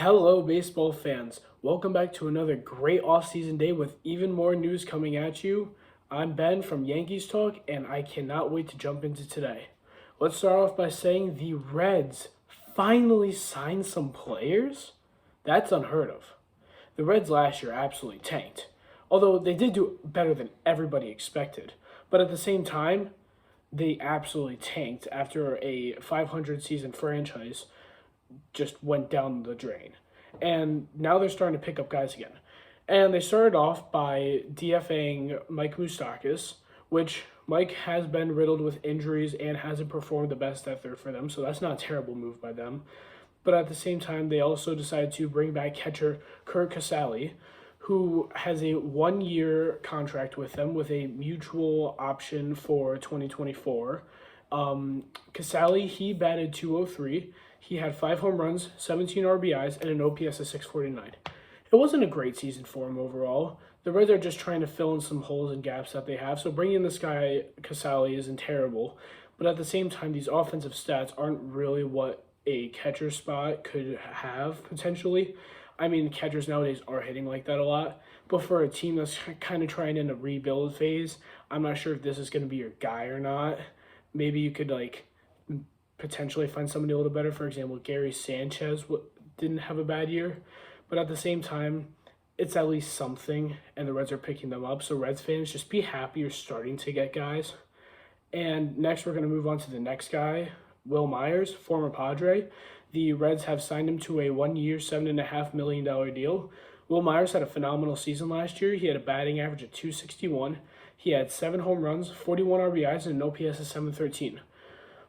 Hello, baseball fans. Welcome back to another great off-season day with even more news coming at you. I'm Ben from Yankees Talk, and I cannot wait to jump into today. Let's start off by saying the Reds finally signed some players? That's unheard of. The Reds last year absolutely tanked, although they did do better than everybody expected. But at the same time, they absolutely tanked after a 500 season franchise just went down the drain. And now they're starting to pick up guys again. And they started off by DFAing Mike Moustakas, which Mike has been riddled with injuries and hasn't performed the best at third for them, so that's not a terrible move by them. But at the same time, they also decided to bring back catcher Kurt Casale, who has a 1 year contract with them with a mutual option for 2024. Casale, he batted 203. He had 5 home runs, 17 RBIs, and an OPS of 649. It wasn't a great season for him overall. The Reds are just trying to fill in some holes and gaps that they have, so bringing this guy, Casale, isn't terrible. But at the same time, these offensive stats aren't really what a catcher spot could have potentially. I mean, catchers nowadays are hitting like that a lot, but for a team that's kind of trying in a rebuild phase, I'm not sure if this is going to be your guy or not. Maybe you could potentially find somebody a little better. For example, Gary Sanchez didn't have a bad year, but at the same time, it's at least something, and the Reds are picking them up. So Reds fans, just be happy you're starting to get guys. And next, we're going to move on to the next guy, Will Myers, former Padre. The Reds have signed him to a 1 year, $7.5 million deal. Will Myers had a phenomenal season last year. He had a batting average of 261. He had 7 home runs, 41 RBIs, and an OPS of 713.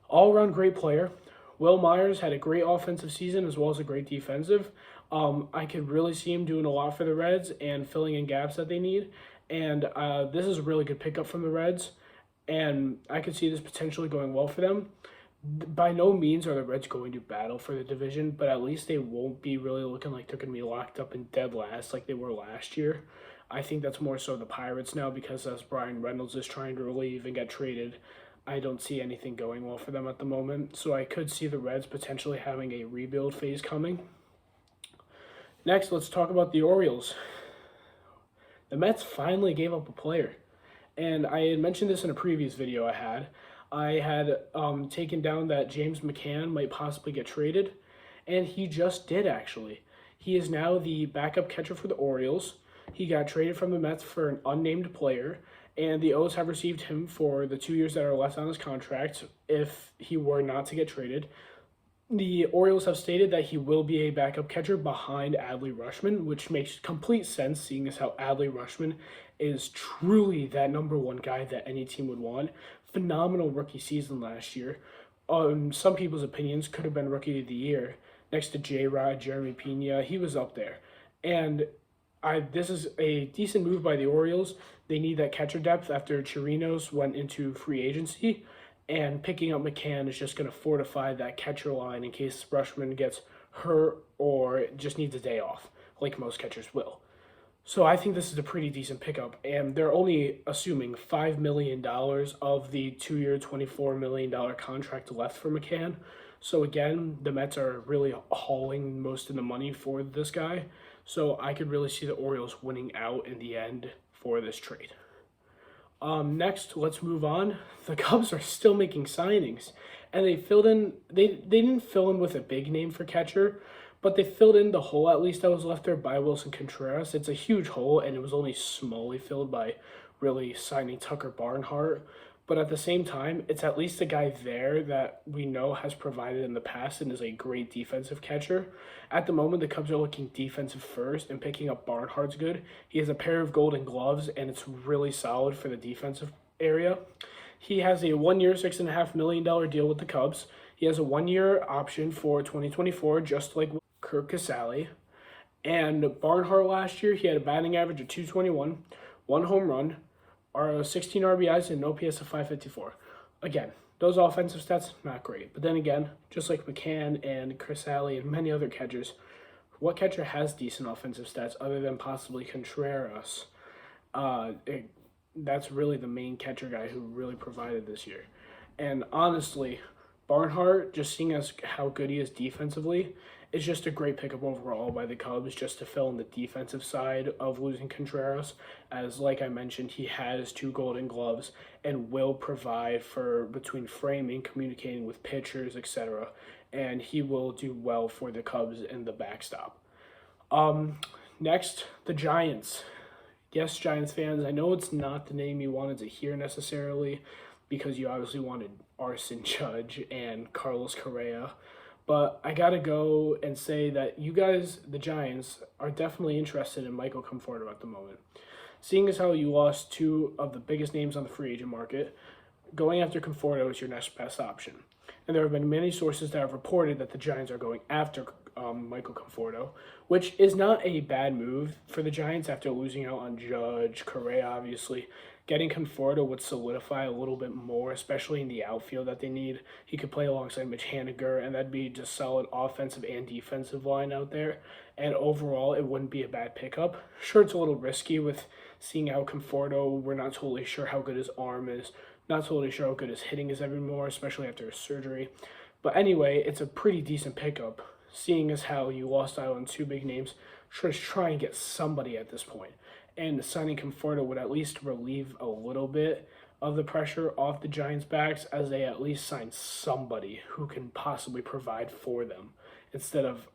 All-around great player. Will Myers had a great offensive season as well as a great defensive. I could really see him doing a lot for the Reds and filling in gaps that they need. And this is a really good pickup from the Reds, and I could see this potentially going well for them. By no means are the Reds going to battle for the division, but at least they won't be really looking like they're going to be locked up in dead last like they were last year. I think that's more so the Pirates now because as Brian Reynolds is trying to leave and get traded, I don't see anything going well for them at the moment. So I could see the Reds potentially having a rebuild phase coming. Next, let's talk about the Orioles. The Mets finally gave up a player. And I had mentioned this in a previous video I had taken down that James McCann might possibly get traded, and he just did actually. He is now the backup catcher for the Orioles. He got traded from the Mets for an unnamed player, and the O's have received him for the 2 years that are left on his contract if he were not to get traded. The Orioles have stated that he will be a backup catcher behind Adley Rutschman, which makes complete sense seeing as how Adley Rutschman is truly that number one guy that any team would want. Phenomenal rookie season last year. Some people's opinions could have been rookie of the year. Next to J-Rod, Jeremy Pena, he was up there. And this is a decent move by the Orioles. They need that catcher depth after Chirinos went into free agency. And picking up McCann is just going to fortify that catcher line in case Rutschman gets hurt or just needs a day off, like most catchers will. So I think this is a pretty decent pickup, and they're only assuming $5 million of the 2 year, $24 million contract left for McCann. So again, the Mets are really hauling most of the money for this guy. So I could really see the Orioles winning out in the end for this trade. Next, let's move on. The Cubs are still making signings, and they didn't fill in with a big name for catcher, but they filled in the hole at least that was left there by Wilson Contreras. It's a huge hole, and it was only smallly filled by really signing Tucker Barnhart. But at the same time, it's at least a guy there that we know has provided in the past and is a great defensive catcher. At the moment, the Cubs are looking defensive first, and picking up Barnhart's good. He has a pair of golden gloves, and it's really solid for the defensive area. He has a 1 year, $6.5 million deal with the Cubs. He has a 1 year option for 2024, just like Kurt Casale. And Barnhart last year, he had a batting average of 221, 1 home run, 16 RBIs, and an OPS of 554. Again, those offensive stats, not great. But then again, just like McCann and Casale and many other catchers, what catcher has decent offensive stats other than possibly Contreras? That's really the main catcher guy who really provided this year. And honestly, Barnhart, just seeing as how good he is defensively, It's just a great pickup overall by the Cubs just to fill in the defensive side of losing Contreras. As, like I mentioned, he has 2 Golden Gloves and will provide for between framing, communicating with pitchers, etc. And he will do well for the Cubs in the backstop. Next, the Giants. Yes, Giants fans, I know it's not the name you wanted to hear necessarily because you obviously wanted Arson Judge and Carlos Correa. But I got to go and say that you guys, the Giants, are definitely interested in Michael Conforto at the moment. Seeing as how you lost 2 of the biggest names on the free agent market, going after Conforto is your next best option. And there have been many sources that have reported that the Giants are going after Michael Conforto, which is not a bad move for the Giants after losing out on Judge, Correa, obviously. Getting Conforto would solidify a little bit more, especially in the outfield that they need. He could play alongside Mitch Haniger, and that'd be just solid offensive and defensive line out there. And overall, it wouldn't be a bad pickup. Sure, it's a little risky with seeing how Conforto, we're not totally sure how good his arm is, not totally sure how good his hitting is anymore, especially after his surgery. But anyway, it's a pretty decent pickup, seeing as how you lost out on 2 big names. Just try and get somebody at this point. And signing Conforto would at least relieve a little bit of the pressure off the Giants' backs as they at least sign somebody who can possibly provide for them instead of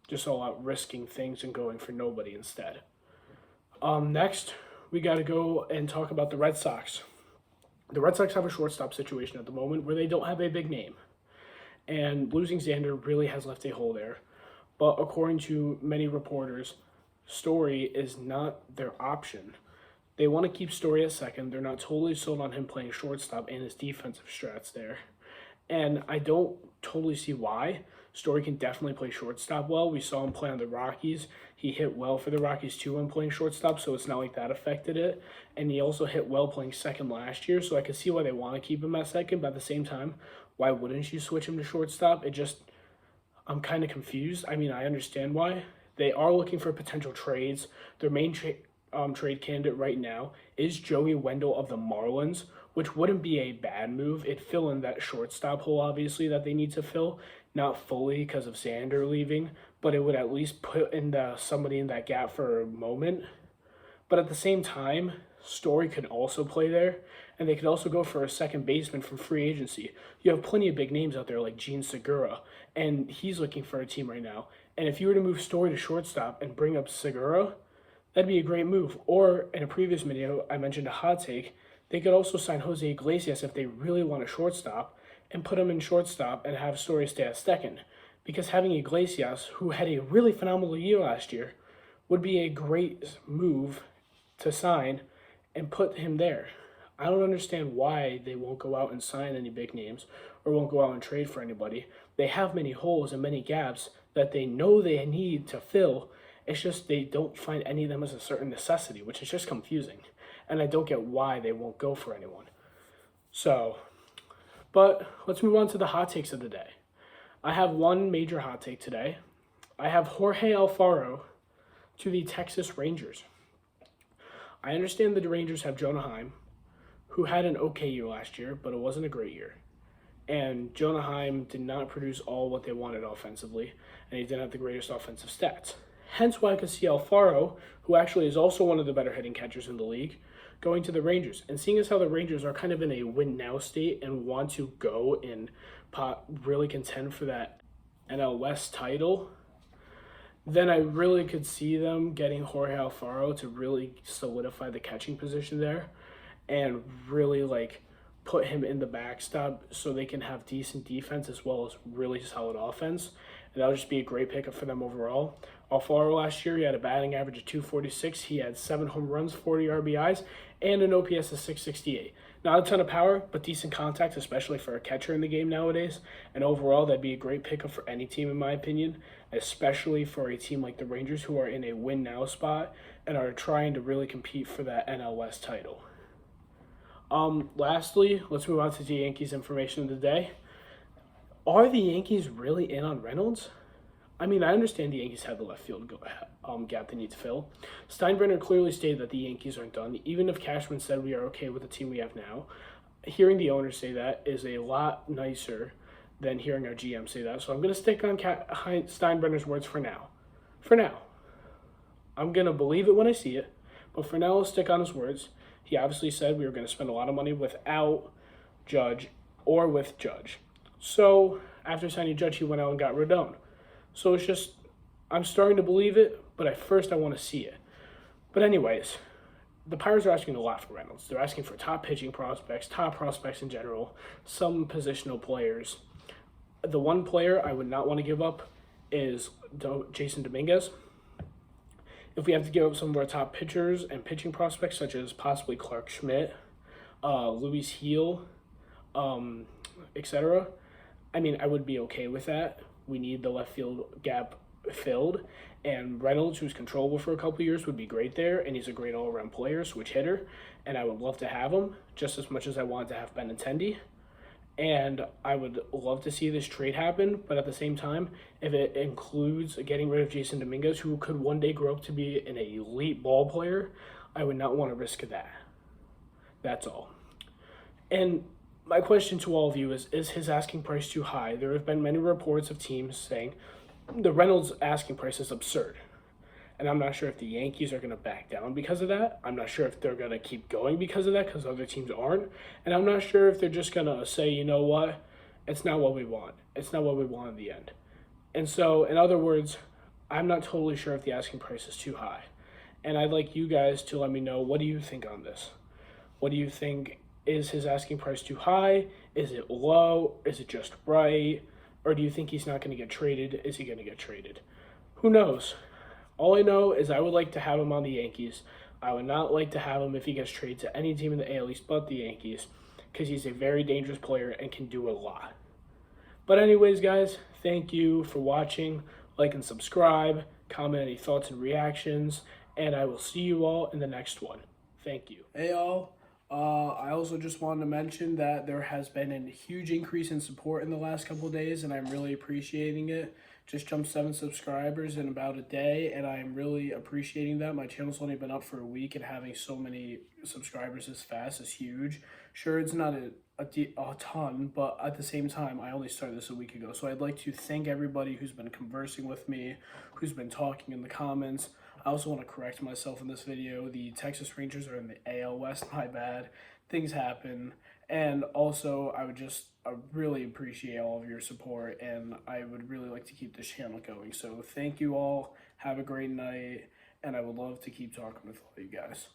just all out risking things and going for nobody instead. Next, we got to go and talk about the Red Sox. The Red Sox have a shortstop situation at the moment where they don't have a big name. And losing Xander really has left a hole there. But according to many reporters, Story is not their option. They want to keep Story at second. They're not totally sold on him playing shortstop and his defensive strats there. And I don't totally see why. Story can definitely play shortstop well. We saw him play on the Rockies. He hit well for the Rockies too when playing shortstop, so it's not like that affected it. And he also hit well playing second last year, so I can see why they want to keep him at second, but at the same time, why wouldn't you switch him to shortstop? I'm kind of confused. I mean, I understand why. They are looking for potential trades. Their main trade candidate right now is Joey Wendell of the Marlins, which wouldn't be a bad move. It'd fill in that shortstop hole, obviously, that they need to fill. Not fully because of Xander leaving, but it would at least put in somebody in that gap for a moment. But at the same time, Story could also play there, and they could also go for a second baseman from free agency. You have plenty of big names out there like Gene Segura, and he's looking for a team right now. And if you were to move Story to shortstop and bring up Segura, that'd be a great move. Or in a previous video, I mentioned a hot take. They could also sign Jose Iglesias if they really want a shortstop and put him in shortstop and have Story stay at second. Because having Iglesias, who had a really phenomenal year last year, would be a great move to sign and put him there. I don't understand why they won't go out and sign any big names or won't go out and trade for anybody. They have many holes and many gaps that they know they need to fill. It's just they don't find any of them as a certain necessity, which is just confusing. And I don't get why they won't go for anyone. But let's move on to the hot takes of the day. I have one major hot take today. I have Jorge Alfaro to the Texas Rangers. I understand the Rangers have Jonah Heim, who had an okay year last year, but it wasn't a great year. And Jonah Heim did not produce all what they wanted offensively, and he didn't have the greatest offensive stats. Hence why I could see Alfaro, who actually is also one of the better hitting catchers in the league, going to the Rangers. And seeing as how the Rangers are kind of in a win-now state and want to go and really contend for that NL West title, then I really could see them getting Jorge Alfaro to really solidify the catching position there and really put him in the backstop so they can have decent defense as well as really solid offense. And that would just be a great pickup for them overall. Alfaro last year, he had a batting average of 246. He had 7 home runs, 40 RBIs, and an OPS of 668. Not a ton of power, but decent contact, especially for a catcher in the game nowadays. And overall, that'd be a great pickup for any team, in my opinion, especially for a team like the Rangers, who are in a win-now spot and are trying to really compete for that NL West title. Lastly, let's move on to the Yankees information of the day. Are the Yankees really in on Reynolds? I mean, I understand the Yankees have the left field gap they need to fill. Steinbrenner clearly stated that the Yankees aren't done. Even if Cashman said we are okay with the team we have now, hearing the owner say that is a lot nicer than hearing our GM say that. So I'm going to stick on Steinbrenner's words for now. For now. I'm going to believe it when I see it, but for now, I'll stick on his words. He obviously said we were going to spend a lot of money without Judge or with Judge. So after signing Judge, he went out and got Rodon. So it's just, I'm starting to believe it, but at first I want to see it. But anyways, the Pirates are asking a lot for Reynolds. They're asking for top pitching prospects, top prospects in general, some positional players. The one player I would not want to give up is Jason Dominguez. If we have to give up some of our top pitchers and pitching prospects, such as possibly Clark Schmidt, Luis Heel, etc., I mean, I would be okay with that. We need the left field gap filled, and Reynolds, who's controllable for a couple years, would be great there, and he's a great all-around player, switch hitter, and I would love to have him just as much as I wanted to have Benintendi. And I would love to see this trade happen, but at the same time, if it includes getting rid of Jason Dominguez, who could one day grow up to be an elite ball player, I would not want to risk that. That's all. And my question to all of you is his asking price too high? There have been many reports of teams saying the Reynolds asking price is absurd. And I'm not sure if the Yankees are going to back down because of that. I'm not sure if they're going to keep going because of that, because other teams aren't. And I'm not sure if they're just going to say, you know what, it's not what we want. It's not what we want in the end. And so, in other words, I'm not totally sure if the asking price is too high. And I'd like you guys to let me know, what do you think on this? What do you think? Is his asking price too high? Is it low? Is it just right? Or do you think he's not going to get traded? Is he going to get traded? Who knows? All I know is I would like to have him on the Yankees. I would not like to have him if he gets traded to any team in the AL East but the Yankees, because he's a very dangerous player and can do a lot. But anyways, guys, thank you for watching. Like and subscribe. Comment any thoughts and reactions. And I will see you all in the next one. Thank you. Hey, y'all. I also just wanted to mention that there has been a huge increase in support in the last couple of days, and I'm really appreciating it. Just jumped 7 subscribers in about a day, and I'm really appreciating that. My channel's only been up for a week, and having so many subscribers this fast is huge. Sure, it's not a ton, but at the same time, I only started this a week ago. So I'd like to thank everybody who's been conversing with me, who's been talking in the comments. I also want to correct myself in this video. The Texas Rangers are in the AL West, my bad. Things happen. And also, I really appreciate all of your support, and I would really like to keep this channel going. So thank you all. Have a great night, and I would love to keep talking with all you guys.